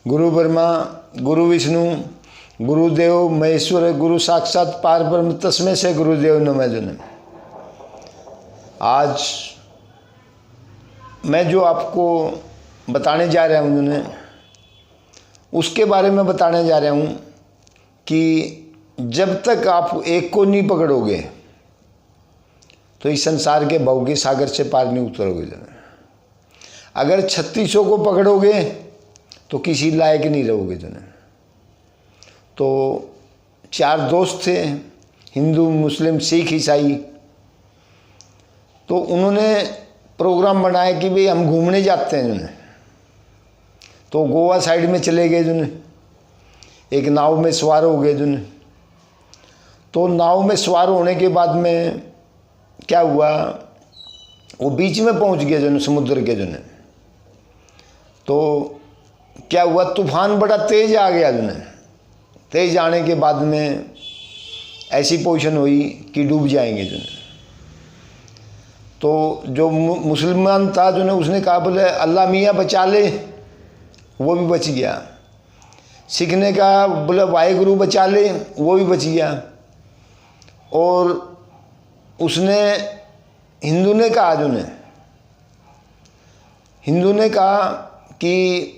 गुरु ब्रह्मा गुरु विष्णु गुरुदेव महेश्वर गुरु साक्षात पार ब्रह्म तस्मै से गुरुदेव नमः। जन आज मैं जो आपको बताने जा रहा हूँ जिन्हें उसके बारे में बताने जा रहा हूँ कि जब तक आप एक को नहीं पकड़ोगे तो इस संसार के भौतिक सागर से पार नहीं उतरोगे। जन अगर 3600 को पकड़ोगे तो किसी लायक नहीं रहोगे। जन तो 4 दोस्त थे, हिंदू मुस्लिम सिख ईसाई, तो उन्होंने प्रोग्राम बनाया कि भाई हम घूमने जाते हैं। जिन्हें तो गोवा साइड में चले गए। जिन्हें एक नाव में सवार हो गए। जिन्हें तो नाव में सवार होने के बाद में क्या हुआ, वो बीच में पहुंच गए जिन्हें समुद्र के। जिन्हें तो क्या हुआ, तूफान बड़ा तेज आ गया। जिन्हें तेज आने के बाद में ऐसी पोजीशन हुई कि डूब जाएंगे। जिन्हें तो जो मुसलमान था जिन्हें उसने कहा बोले अल्लाह मियाँ बचा ले, वो भी बच गया। सिख ने कहा बोले वाहेगुरु बचा ले, वो भी बच गया। और उसने हिंदू ने कहा हिंदू ने कहा कि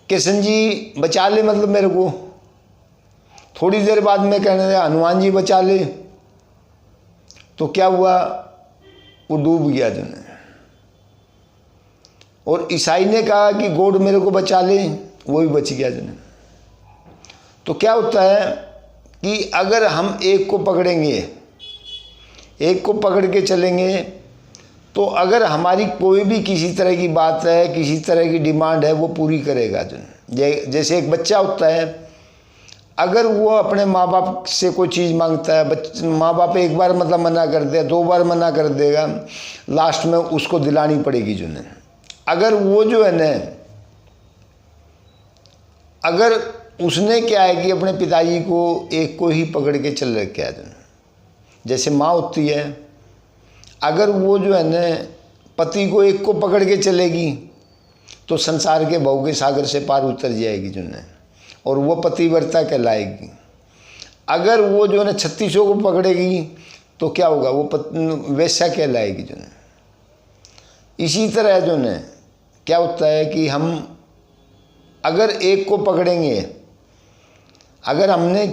किशन जी बचा ले, मतलब मेरे को। थोड़ी देर बाद में कहने लगा हनुमान जी बचा ले। तो क्या हुआ, वो डूब गया। और ईसाई ने कहा कि गॉड मेरे को बचा ले, वो भी बच गया। तो क्या होता है कि अगर हम एक को पकड़ेंगे, एक को पकड़ के चलेंगे, तो अगर हमारी कोई भी किसी तरह की बात है, किसी तरह की डिमांड है, वो पूरी करेगा। जैसे एक बच्चा होता है, अगर वो अपने माँ बाप से कोई चीज़ मांगता है, माँ बाप एक बार मतलब मना कर दे, 2 बार मना कर देगा, लास्ट में उसको दिलानी पड़ेगी। जिन्हें अगर वो जो है ना, अगर उसने क्या है कि अपने पिताजी को एक को ही पकड़ के चल रखे है, जैसे माँ होती है, अगर वो जो है ना पति को एक को पकड़ के चलेगी तो संसार के भव के सागर से पार उतर जाएगी। जिन्हें और वो पतिव्रता कहलाएगी। अगर वो जो है ना 3600 को पकड़ेगी तो क्या होगा, वो वैश्या कहलाएगी। जो है इसी तरह जो है क्या होता है कि हम अगर एक को पकड़ेंगे, अगर हमने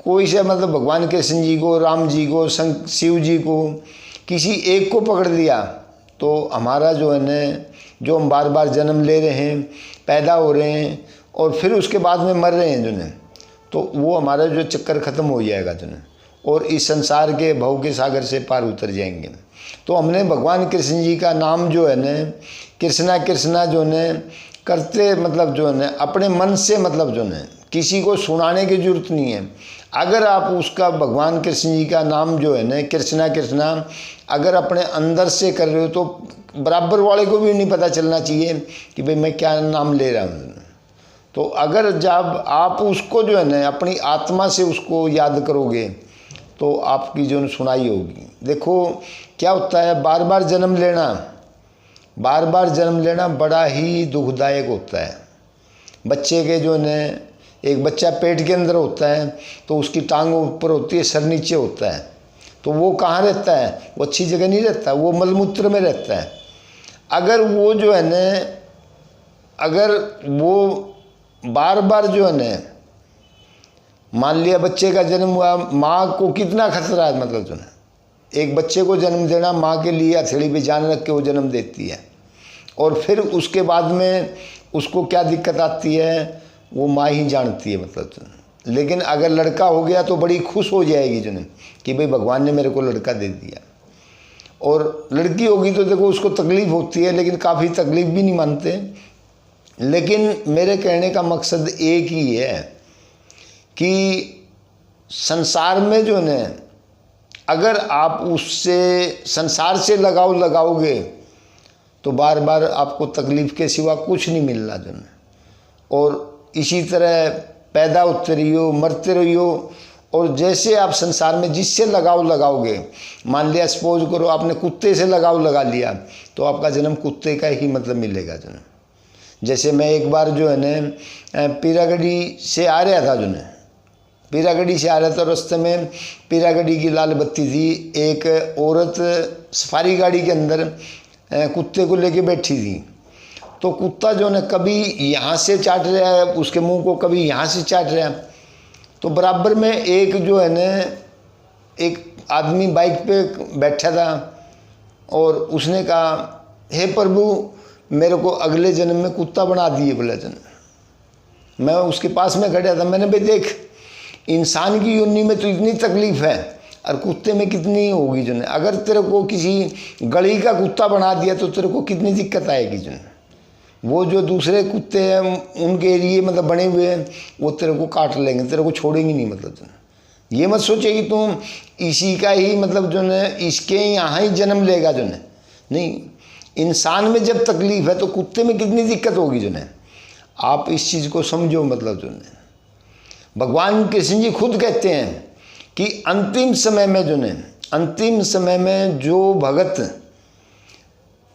कोई से मतलब भगवान कृष्ण जी को, राम जी को, शिव जी को, किसी एक को पकड़ लिया तो हमारा जो है न, जो हम बार बार जन्म ले रहे हैं, पैदा हो रहे हैं और फिर उसके बाद में मर रहे हैं, जो है तो वो हमारा जो चक्कर ख़त्म हो जाएगा। जो है और इस संसार के भव के सागर से पार उतर जाएंगे। तो हमने भगवान कृष्ण जी का नाम जो है न, कृष्णा कृष्णा जो है करते, मतलब जो है अपने मन से, मतलब जो है किसी को सुनाने की जरूरत नहीं है। अगर आप उसका भगवान कृष्ण जी का नाम जो है ना, कृष्णा कृष्णा, अगर अपने अंदर से कर रहे हो तो बराबर वाले को भी नहीं पता चलना चाहिए कि भाई मैं क्या नाम ले रहा हूँ। तो अगर जब आप उसको जो है ना अपनी आत्मा से उसको याद करोगे तो आपकी जो सुनाई होगी। देखो क्या होता है, बार बार जन्म लेना, बार बार जन्म लेना बड़ा ही दुखदायक होता है। बच्चे के जो है, एक बच्चा पेट के अंदर होता है तो उसकी टांग ऊपर होती है, सर नीचे होता है, तो वो कहाँ रहता है, वो अच्छी जगह नहीं रहता, वो मलमूत्र में रहता है। अगर वो जो है न, अगर वो बार बार जो है न, मान लिया बच्चे का जन्म हुआ, माँ को कितना खतरा है, मतलब जो है एक बच्चे को जन्म देना माँ के लिए हथेली पे जान रख के वो जन्म देती है। और फिर उसके बाद में उसको क्या दिक्कत आती है वो माँ ही जानती है, मतलब। लेकिन अगर लड़का हो गया तो बड़ी खुश हो जाएगी जिन्हें कि भाई भगवान ने मेरे को लड़का दे दिया। और लड़की होगी तो देखो उसको तकलीफ़ होती है, लेकिन काफ़ी तकलीफ़ भी नहीं मानते। लेकिन मेरे कहने का मकसद एक ही है कि संसार में जो है अगर आप उससे संसार से लगाव लगाओगे तो बार बार आपको तकलीफ़ के सिवा कुछ नहीं मिलना। जो है और इसी तरह पैदा होते रहियो, मरते रहियो। और जैसे आप संसार में जिससे लगाव लगाओगे, मान लिया सपोज करो आपने कुत्ते से लगाव लगा लिया तो आपका जन्म कुत्ते का ही मतलब मिलेगा। जन्म जैसे मैं एक बार जो है ना पीरागढ़ी से आ रहा था, जो है पीरागढ़ी से आ रहा था, रास्ते में पीरागढ़ी की लाल बत्ती थी, एक औरत सफारी गाड़ी के अंदर कुत्ते को लेके बैठी थी। तो कुत्ता जो है कभी यहाँ से चाट रहा है उसके मुंह को, कभी यहाँ से चाट रहा है। तो बराबर में एक जो है ना एक आदमी बाइक पे बैठा था और उसने कहा, हे प्रभु मेरे को अगले जन्म में कुत्ता बना दिए बोला जन्म। मैं उसके पास में खड़ा था, मैंने भाई देख इंसान की योनि में तो इतनी तकलीफ है और कुत्ते में कितनी होगी जो है। अगर तेरे को किसी गली का कुत्ता बना दिया तो तेरे को कितनी दिक्कत आएगी जो है। वो जो दूसरे कुत्ते हैं उनके एरिए मतलब बने हुए हैं वो तेरे को काट लेंगे, तेरे को छोड़ेंगे नहीं। मतलब जो है ये मत सोचे कि तुम इसी का ही मतलब जो है इसके यहाँ ही जन्म लेगा जो है। नहीं, इंसान में जब तकलीफ है तो कुत्ते में कितनी दिक्कत होगी जो है। आप इस चीज़ को समझो। मतलब जो है भगवान कृष्ण जी खुद कहते हैं कि अंतिम समय में जो है, अंतिम समय में जो भगत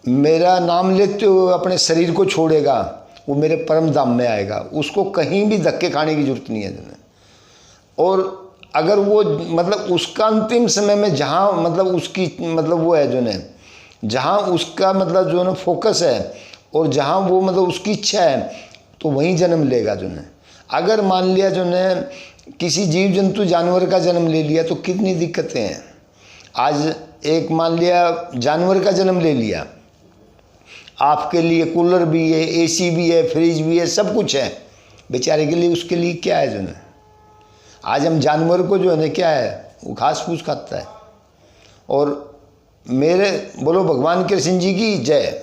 मेरा नाम लेते हुए अपने शरीर को छोड़ेगा वो मेरे परम धाम में आएगा, उसको कहीं भी धक्के खाने की जरूरत नहीं है जो है। और अगर वो मतलब उसका अंतिम समय में जहाँ मतलब उसकी मतलब वो है जो है, जहाँ उसका मतलब जो है फोकस है और जहाँ वो मतलब उसकी इच्छा है तो वहीं जन्म लेगा जो है। अगर मान लिया जो है किसी जीव जंतु जानवर का जन्म ले लिया तो कितनी दिक्कतें हैं। आज एक मान लिया जानवर का जन्म ले लिया, आपके लिए कूलर भी है, एसी भी है, फ्रिज भी है, सब कुछ है, बेचारे के लिए उसके लिए क्या है जो है। आज हम जानवर को जो है ना क्या है वो घास फूस खाता है। और मेरे बोलो भगवान कृष्ण जी की जय।